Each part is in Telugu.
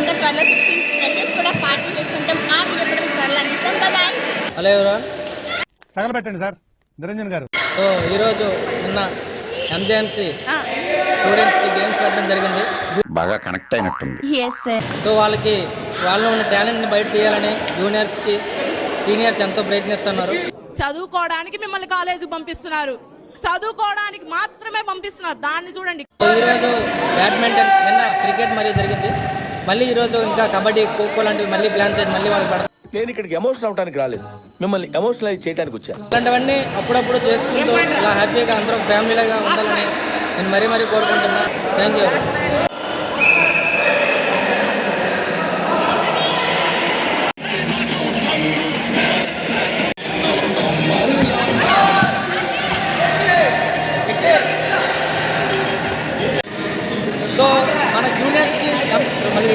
ఇంకా త్వరలో 16 ఫ్రెషర్స్ కూడా పార్టీ చేసుకుంటాం. ఆ వీడియో కూడా మీకు త్వరలో అందిస్తాం. బాయ్. హలో ఎవరు తగలబెట్టండి సార్ నిరంజన్ గారు. సో ఈరోజు నిన్న ఎంజేఎంసీ స్టూడెంట్స్కి గేమ్స్ పెట్టడం జరిగింది. బాగా కనెక్ట్ అయినట్టుంది. సో వాళ్ళలో ఉన్న టాలెంట్ని బయట తీయాలని జూనియర్స్కి సీనియర్స్ ఎంతో ప్రయత్నిస్తున్నారు. చదువుకోవడానికి మిమ్మల్ని కాలేజీకి పంపిస్తున్నారు, చదువుకోవడానికి మాత్రమే పంపిస్తున్నారు. దాన్ని చూడండి. ఈరోజు బ్యాడ్మింటన్, నిన్న క్రికెట్ మరీ జరిగింది. మళ్ళీ ఈరోజు ఇంకా కబడ్డీ, ఖోఖో లాంటివి మళ్ళీ ప్లాన్ చేసి మళ్ళీ వాళ్ళకి పడతాం. నేను ఇక్కడికి ఎమోషనల్ అవడానికి రాలేదు, మిమ్మల్ని ఎమోషనలైజ్ చేయడానికి వచ్చాను. ఇలాంటివన్నీ అప్పుడప్పుడు చేసుకుంటూ ఇలా హ్యాపీగా అందరూ ఫ్యామిలీగా ఉండాలని నేను మరీ కోరుకుంటున్నా. Thank you. సో మన జూనియర్స్కి మళ్ళీ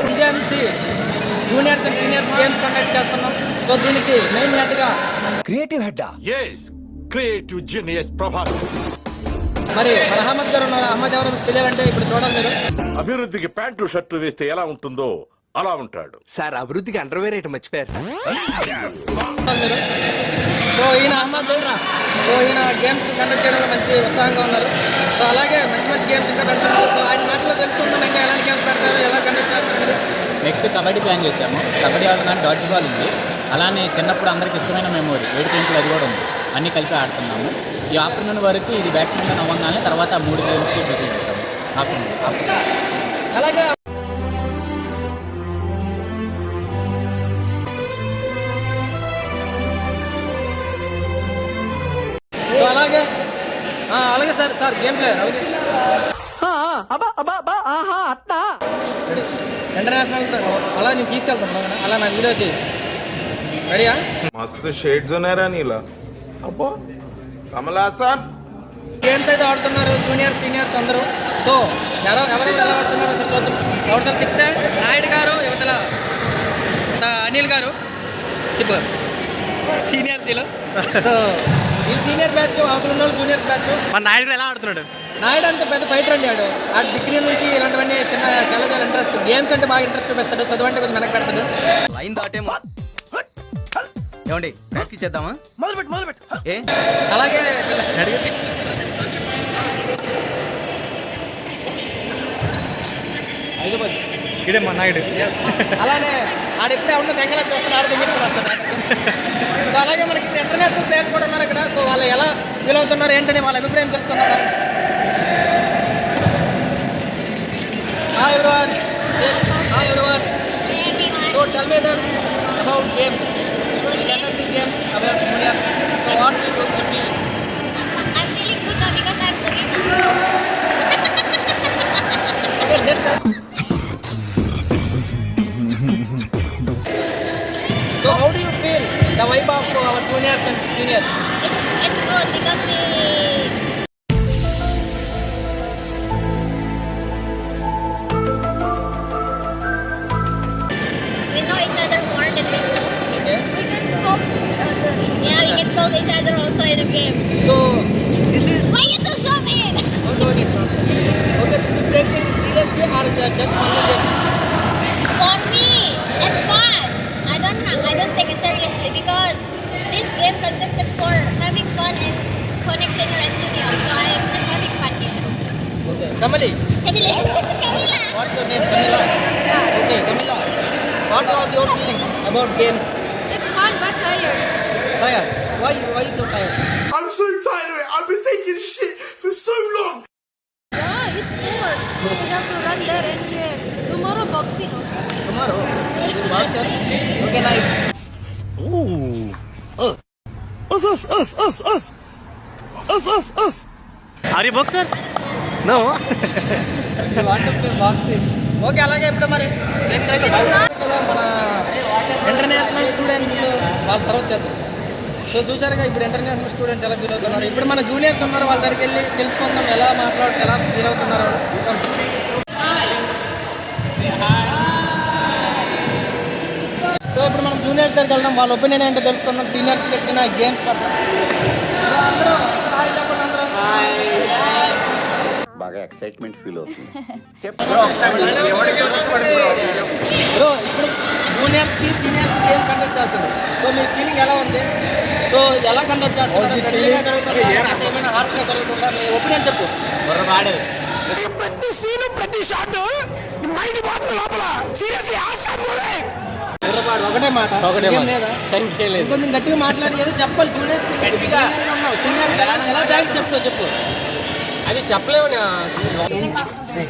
MJMC juniors and seniors games conduct చేస్తున్నాం. సో దీనికి మెయిన్ హెడ్గా creative head creative genius Prabhakar. మరి మన అహ్మద్ గారు ఉన్నారు. అహ్మద్ ఎవరు తెలియాలంటే ఇప్పుడు చూడాలి మీరు. అభివృద్ధికి ప్యాంటు షర్టు వేస్తే ఎలా ఉంటుందో అలా ఉంటాడు సార్. అభివృద్ధికి అండర్వేర్ ఐటమ్ మర్చిపోయారు సార్. మీరు సో ఈయన అహ్మద్. సో ఈయన గేమ్స్ కండక్ట్ చేయడంలో మంచి ఉత్సాహంగా ఉన్నారు. సో అలాగే మంచి గేమ్స్ ఇంకా పెడుతున్నారు. సో ఆయన మాటలో తెలుసుకుందాం ఇంకా ఎలాంటి గేమ్స్ పెడతారు, ఎలా కండక్ట్ చేస్తారు. నెక్స్ట్ కబడ్డీ ప్లాన్ చేశాము. కబడ్డీ వల్ల డాట్ బాల్ ఉంది. అలానే చిన్నప్పుడు అందరికి ఇష్టమైన మెమోరీ 7 పెంకులు అది కూడా ఉంది. అన్నీ కలిపి ఆడుతున్నాము. ఈ ఆఫ్టర్నూన్ వరకు ఇది బ్యాట్స్మెన్ అవ్వగానే తర్వాత 3 గేమ్స్కి ప్రొసీడ్ అవుతాము. ఆఫ్టర్నూన్ అలాగే సో అలాగే సార్ గేమ్ ప్లేయర్ అలాగే ఇంటర్నేషనల్ అలా నేను తీసుకెళ్తాను. అలా నా వీడియో చేయి. రెడీయా? मस्त शेड्स ఉన్నారా నీలా. అబ్బో కమలాసన్ గేమ్స్ అయితే ఆడుతున్నారు జూనియర్ సీనియర్స్ అందరూ. సో ఎవరెవరు ఎలా ఆడుతున్నారు అసలు చూద్దాం. అవతల తిప్పితే నాయుడు గారు, యువతల అనిల్ గారు కీపర్ సీనియర్స్లో. సో ఈ సీనియర్ బ్యాచ్, అవతల ఉన్న వాళ్ళు జూనియర్స్ బ్యాచ్. మన నాయుడు ఎలా ఆడుతున్నాడు? నాయుడు అంత పెద్ద ఫైటర్ అండి. ఆ డిగ్రీ నుంచి ఇలాంటివన్నీ చాలా ఇంట్రెస్ట్. గేమ్స్ అంటే బాగా ఇంట్రెస్ట్ చూపిస్తాడు. చదువు అంటే కొంచెం వెనక్కి పెడతాడు. లైన్ దాటేమో ఏమండి ప్రాక్టీస్ చేద్దామా? మొదలుపెట్టు. అలాగే ఇదే మా నాయుడు. అలానే ఆడెప్పుడే ఉన్న దగ్గర చూస్తాడు, ఆడ తెగించుకుని. సో అలాగే మనకి ఇప్పుడు ఇంటర్నేషనల్ ప్లేయర్స్ కూడా ఉన్నారు ఇక్కడ. సో వాళ్ళు ఎలా ఫీల్ అవుతున్నారు ఏంటని వాళ్ళ అభిప్రాయం తెలుసుకున్నారు. Hi everyone. So tell me about games. Games about juniors. So what do you feel? I'm feeling good now because I'm the winner. So how do you feel the vibe of our juniors and seniors? It's good because we know each other more than we know. Okay. We can scold each other. Yeah, we can scold each other also in the game. So this is Why you do zoom in? okay. This is taken seriously or just only game? For me, it's fun. I don't take it seriously because this game conducted for having fun and connect senior and junior. So I'm just having fun here. Okay. Kamali. Camila. What's your name? Camila. Okay, Camila. What was your feeling about games? It's fun but tired. Tired. Why so tired? I'm so tired of it. I've been taking shit for so long. Yeah, it's more. We have to run there and here. Tomorrow boxing. Tomorrow. Boxer. Okay, nice. Us. Are you boxer? No. You want to play boxing? Okay. అలాగే ఇప్పుడు మరి కదా మన ఇంటర్నేషనల్ స్టూడెంట్స్ వాళ్ళ తర్వాత చేద్దాం. సో చూసారుగా ఇప్పుడు ఇంటర్నేషనల్ స్టూడెంట్స్ ఎలా ఫీల్ అవుతున్నారు. ఇప్పుడు మన జూనియర్స్ ఉన్నారు, వాళ్ళ దగ్గరికి వెళ్ళి తెలుసుకుందాం ఎలా ఫీల్ అవుతున్నారు. సో ఇప్పుడు మనం జూనియర్స్ దగ్గరికి వెళ్దాం, వాళ్ళ ఒపీనియన్ ఏంటో తెలుసుకుందాం. సీనియర్స్ పెట్టిన గేమ్స్ పట్ల. బాగా ఎక్సైట్మెంట్ ఫీల్ అవుతుంది. బ్రో ఇప్పుడు జూనియర్స్కి సీనియర్స్ గేమ్ కండక్ట్ చేస్తారు. సో మీ ఫీలింగ్ ఎలా ఉంది? సో ఎలా కండక్ట్ చేస్తారు? జరుగుతుందా లేకపోతే ఏమైనా హార్స్గా జరుగుతుందా? మీ ఒపీనియన్ చెప్పు. వాడే ప్రతి సీను ప్రతి షాట్ మైండ్ పోతుంది లోపల సీరియస్లీ ఆసమ్ బుర్రపాడు ఒకటే మాట ఏం లేదా? కొంచెం గట్టిగా మాట్లాడి ఏదో చెప్పాలి. జూనియర్స్ ఉన్నావు, సీనియర్ ఎలా థ్యాంక్స్ చెప్తావు చెప్పు. అది చెప్పలేము.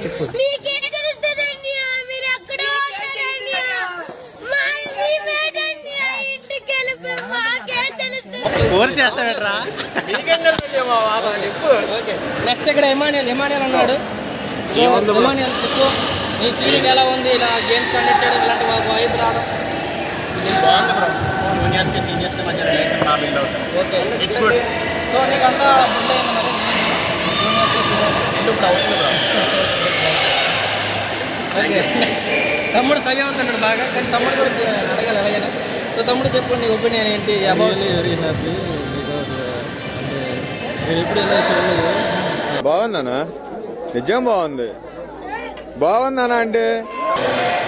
చెప్పు. మీకేం తెలుస్తుందండి? మీరు ఎక్కడో ఉన్నారండి. మా ఇంటికి ఇంటికి వెళ్ళిపోయి మాకేం తెలుస్తుంది? ఓవర్ చేస్తాడట్రా. ఓకే నెక్స్ట్ ఇక్కడ ఎమానియల్ ఉన్నాడు. సో ఎమానియల్ చెప్పు నీ ఫీలింగ్ ఎలా ఉంది? ఇలా గేమ్స్ కండక్ట్ చేయడం ఇలాంటి వైబ్ రావడం బాగుంది బ్రో. జూనియర్స్కి సీనియర్స్కి మధ్య రిలేషన్ బాగా బిల్డ్ అవుతుంది. ఓకే సో నీకు అంతా బిల్డ్ అయింది మరి జూనియర్స్కి సీనియర్స్ ఇప్పుడు అవుతుంది బ్రో. ఓకే తమ్ముడు సవ్యం అవుతున్నాడు బాగా, కానీ తమ్ముడు గురించి అడగాలి ఎలాగైనా. సో తమ్ముడు చెప్పు నీ ఒపీనియన్ ఏంటి అబౌట్? వెరీ హ్యాపీ బికాస్ అంటే నేను ఎప్పుడు ఇలా చూడలేదు. బాగుందనా? నిజం బాగుందనా అంటే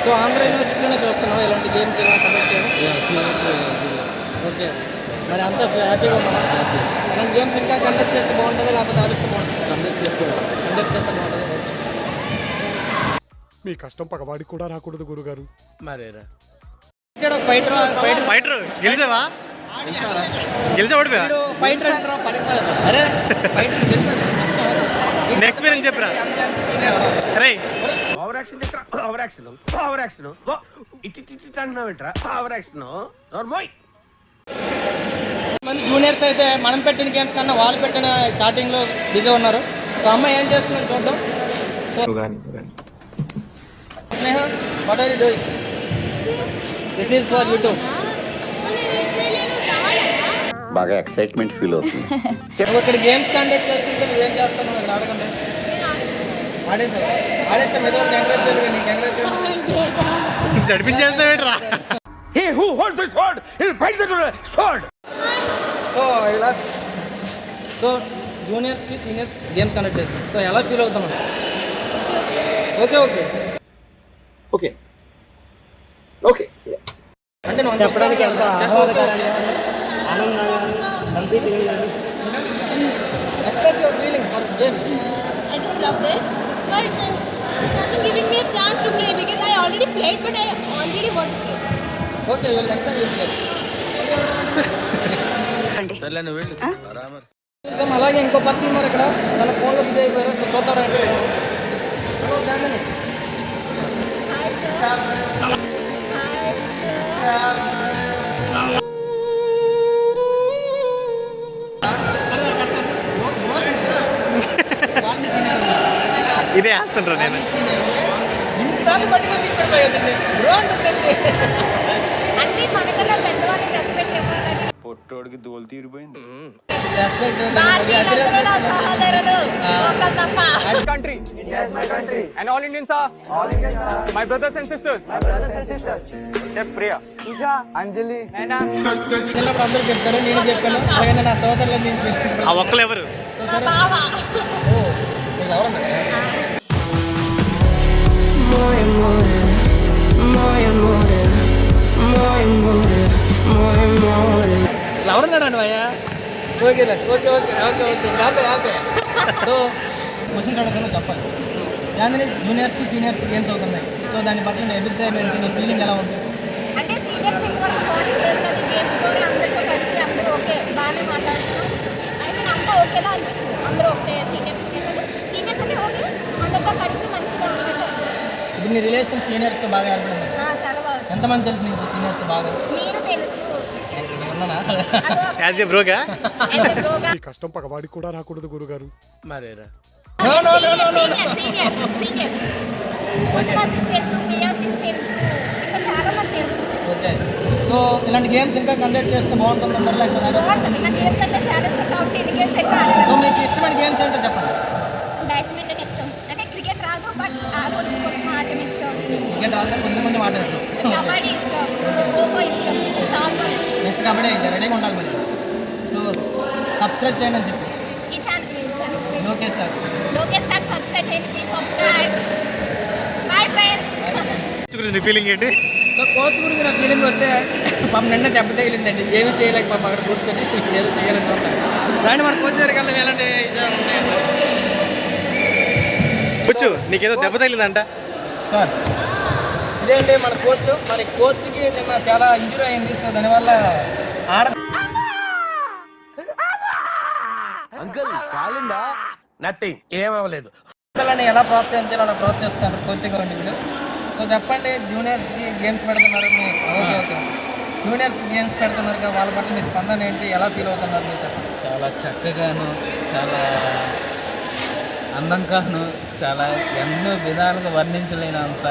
సో ఆంధ్ర యూనివర్సిటీలోనే చూస్తున్నావు ఇలాంటి గేమ్స్ ఇలా కండక్ట్ చేయడం? ఓకే మరి అంతా హ్యాపీగా ఉన్నా? ఇలాంటి గేమ్స్ ఇంకా కండక్ట్ చేస్తే బాగుంటుంది లేకపోతే ఆపిస్తే బాగుంటుంది? కండక్ట్ చేస్తే బాగుంటుంది. మీ కష్టం పగవాడికి కూడా రాకూడదు గురుగారు. మరేరా ఫైటర్ ఫైటర్ గెలిచావా? ఓడిపోయా? ఫైటర్ అంటారా? అరే ఫైటర్ గెలిచాడు. నెక్స్ట్ పేరు చెప్పరా? అరే మంది జూనియర్స్ అయితే మనం పెట్టిన గేమ్స్ కన్నా వాళ్ళు పెట్టిన చాటింగ్లో బిజీ ఉన్నారు. సో అమ్మాయి ఏం చేస్తుందని చూద్దాం. Sneha what are you doing? This is for you too. బాగా ఎక్సైట్మెంట్ ఫీల్ అవుతుంది. నువ్వు ఇక్కడ గేమ్స్ కండక్ట్ చేసుకుంటే నువ్వేం చేస్తున్నావు ఇక్కడ ఆడకుండా? ఆడేస్తే మీద వాళ్ళకి ఎంకరేజ్ చేయాలి కానీ నీకు ఎంకరేజ్ చేయాలి. చడిపించేస్తావేట్రా? He who holds the sword, he'll bite the sword. So జూనియర్స్కి సీనియర్స్ గేమ్స్ కండక్ట్ చేస్తాం. సో ఎలా ఫీల్ అవుతున్నావు? ఓకే ఓకే ఓకే ఓకే అంటే నువ్వు చెప్పడానికి ఎంత ఆహ్లాదకరంగా ఆనందంగా సంతృప్తిగా express your feeling for game. I just loved it, but it wasn't giving me a chance to play because I already played, but I already want to play. Okay వీళ్ళు నెక్స్ట్ టైం ప్లే. చూసాం అలాగే ఇంకో పర్సన్ ఉన్నారు ఇక్కడ, తన ఫోన్లో బిజీ అయిపోయారు. సో చూద్దామండి. ఇదే వేస్తుండ్రా నేను. ఇన్నిసార్లు పట్టుకొని తిప్పిపోయేదండి బ్రో అంటుందండి. అన్నీ మనకన్నా పెద్దవాళ్ళకి రెస్పెక్ట్ ఇవ్వాలి. పొట్టోడికి దోలు తీరిపోయింది. రెస్పెక్ట్ సహోదరుడు ఒక తప్ప. Country. India is my country. And all Indians are? All Indians are. My brothers and sisters. My brothers and sisters. Chef Priya. Pooja. Anjali. Naina. చిన్నప్పుడు అందరూ చెప్తారు, నేను చెప్పాను. అలాగే నా సోదరులు ఆ ఒక్కలు ఎవరు? మా బావ. మీరు ఎవరన్నా? ఎవరున్నాడు అండి భయ్యా? Okay okay okay okay okay happy happy. So questions అడగకుండా చెప్పాలి. చాందిని జూనియర్స్కి సీనియర్స్కి గేమ్స్ అవుతున్నాయి. సో దాని పట్ల నీ అభిప్రాయం ఏంటి? నీ ఫీలింగ్ ఎలా ఉంది? అంటే సీనియర్స్ ఇంకొక బాడీ లేదు కదా, గేమ్స్లోనే అందరితో కలిసి అందరూ ఓకే బాగానే మాట్లాడుతున్నాం. ఐ మీన్ అంతా ఓకేలా అనిపిస్తుంది. అందరూ ఓకే సీనియర్స్ అంటే ఓకే అందరితో కలిసి మంచిగా ఉన్నట్టు అనిపిస్తుంది. ఇప్పుడు నీ రిలేషన్ సీనియర్స్తో బాగా ఏర్పడింది. చాలా బాగా. ఎంతమంది తెలుసు నీకు సీనియర్స్తో బాగా? మీరు తెలుసు. ఉన్నానా? As a బ్రోగా? మీ కష్టం పగవాడికి కూడా రాకూడదు గురుగారు. మరేరా no no no no no. Senior sis తెలుసు, ప్రియా సిస్ తెలుసు, ఇంకా చాలా మంది తెలుసు. ఓకే సో ఇలాంటి గేమ్స్ ఇంకా కండక్ట్ చేస్తే బాగుంటుంది అంటారు లేకపోతే? బాగుంటుంది. నాకు గేమ్స్ అంటే చాలా ఇష్టం కాబట్టి ఇది గేమ్స్ ఎక్కువ సో మీకు ఇష్టమైన గేమ్స్ ఏంటో చెప్పండి. బ్యాడ్మింటన్ ఇష్టం. అంటే క్రికెట్ రాదు బట్ ఆ రోజు కొంచెం ఆడటం ఇష్టం. క్రికెట్ రాదు కొంతమంది మాట్లాడతారు. కబడ్డీ ఇష్టం, ఖోఖో ఇష్టం, తాజ్బాల్ ఇష్టం. నెక్స్ట్ కబడ్డీ ఇంకా రెడీగా ఉండాలి మరి. సో సబ్స్క్రైబ్ చేయండి అని చెప్పి ఈ channel Lokesh talks. Lokesh talk subscribe చేయండి, ప్లీజ్ సబ్స్క్రైబ్. Bye friends. గురించి నీ ఫీలింగ్ ఏంటి? సో కోచ్ గురించి నాకు ఫీలింగ్ వస్తే పాపం నిన్న దెబ్బ తగిలిందండి. ఏమీ చేయలేక పాపం అక్కడ కూర్చొని ఇప్పుడు ఏదో చేయాలని చూస్తాను. రాండి మన కోచ్ దగ్గరికి వెళ్ళి ఎలాంటి విషయాలు ఉంటాయండి. కూర్చో, నీకేదో దెబ్బ తగిలిందంట. సార్ ఇదే అండి మన కోచ్. మరి కోచ్కి నిన్న చాలా ఇంజురీ అయింది. సో దానివల్ల ఆడ అంకుల్ కాలిందా? నథింగ్, ఏమవ్వలేదు. పిల్లల్ని ఎలా ప్రోత్సహించాలో అలా ప్రోత్సహిస్తాను కోచ్గా ఉండి ఇప్పుడు. సో చెప్పండి, జూనియర్స్కి గేమ్స్ పెడుతున్నారు. ఓకే జూనియర్స్ గేమ్స్ పెడుతున్నారు కదా, వాళ్ళ పట్ల మీ స్పందన ఏంటి, ఎలా ఫీల్ అవుతున్నారు మీరు చెప్పండి. చాలా చక్కగాను, చాలా అందంగాను, చాలా ఎన్నో విధాలుగా వర్ణించలేనంత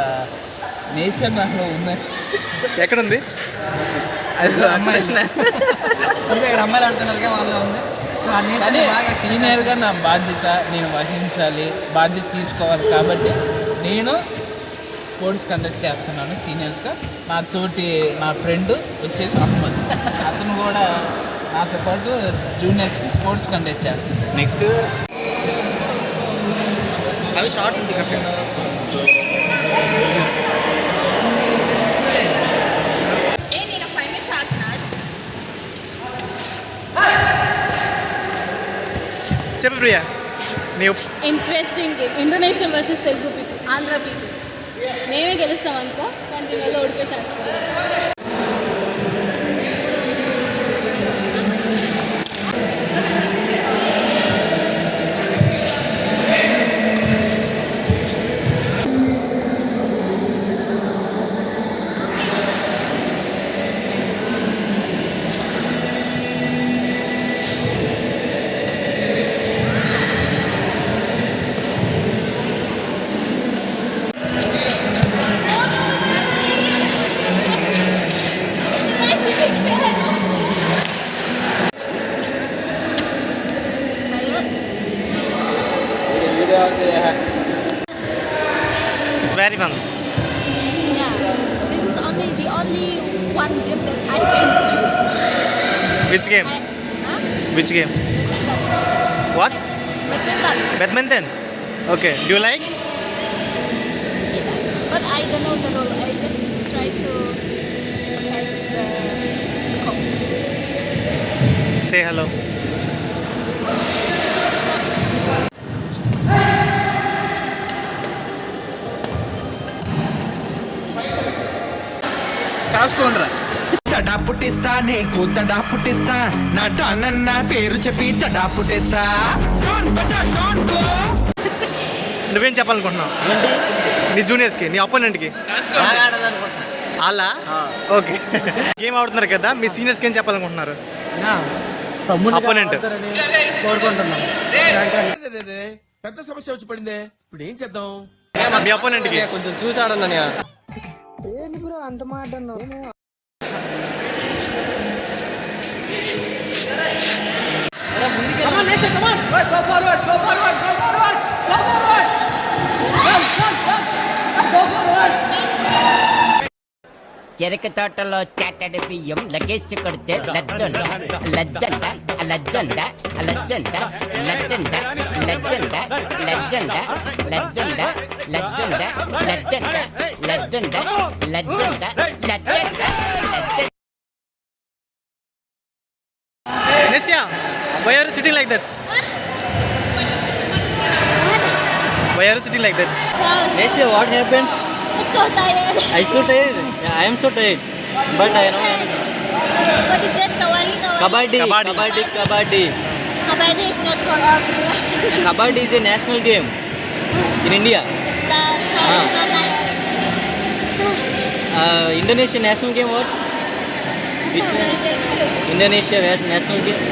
నేచర్ నాలో ఉన్నది. ఎక్కడుంది? అమ్మాయిలు ఇక్కడ అమ్మాయిలు ఆడుతున్నారు కదా, వాళ్ళలో ఉంది. సో ఆ నేచర్ బాగా సీనియర్గా నా బాధ్యత నేను వహించాలి, బాధ్యత తీసుకోవాలి. కాబట్టి నేను స్పోర్ట్స్ కండక్ట్ చేస్తున్నాను సీనియర్స్గా. నా ఫ్రెండ్ వచ్చేసి అహ్మద్, అతను కూడా నాతో పాటు జూనియర్స్కి స్పోర్ట్స్ కండక్ట్ చేస్తున్నాను. నెక్స్ట్ అవి షార్ట్ నుంచి కరెక్ట్. నేను 5 minutes ఆడుతున్నాడు. చెప్పు ప్రియా. నీ interesting game. Indonesia versus Telugu people, Andhra people. మేమే గెలుస్తాం అనుకో, కానీ దీనివల్ల ఓడిపోయి chance. It's very fun. Yeah, this is the only one game that I can play. Which game? Huh? Which game? What? Badminton. Badminton. Okay, do like? But I don't know the rule. I just try to catch the cock. Say hello. కాసుకోండిరా. తడా పుట్టిస్తా నీకు తడా పుట్టిస్తా నా టానన్న పేరు చెప్పి తడా పుట్టిస్తా. నువ్వేం చెప్పాలనుకుంటున్నావు నీ జూనియర్స్కి, నీ అపోనెంట్కి? అలా ఓకే. గేమ్ ఆడుతున్నారు కదా, మీ సీనియర్స్కి ఏం చెప్పాలనుకుంటున్నారు? అపోనెంట్ పెద్ద సమస్య వచ్చి పడిందే, ఇప్పుడు ఏం చేద్దాం? మీ అపోనెంట్కి కొంచెం చూసాడన్నా. చెరుకు తోటలో చాటడి బియ్యం లగేసి కొడితే లజ్జండ లజ్జండ లజ్జండ లజ్జండ లజ్జండ లజ్జండ లజ్జండ లజ్జండ లజ్జండ లజ్జండ లజ్జండ లజ్జండ లజ్జండ. Nessia, why are you sitting like that? Why are you sitting like that? Nessia, what happened? I'm so tired. I so tired. Yeah, I am so tired. But I know. What is that? Kawali? Kabaddi. Kabaddi. Kabaddi. Kabaddi. Kabaddi is not for us. Kabaddi is a national game in India. It's so tired. Indonesian national game what? Which one? Indonesia national game?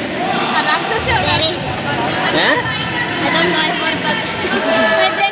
There is. Huh? I don't know. I forgot. My friend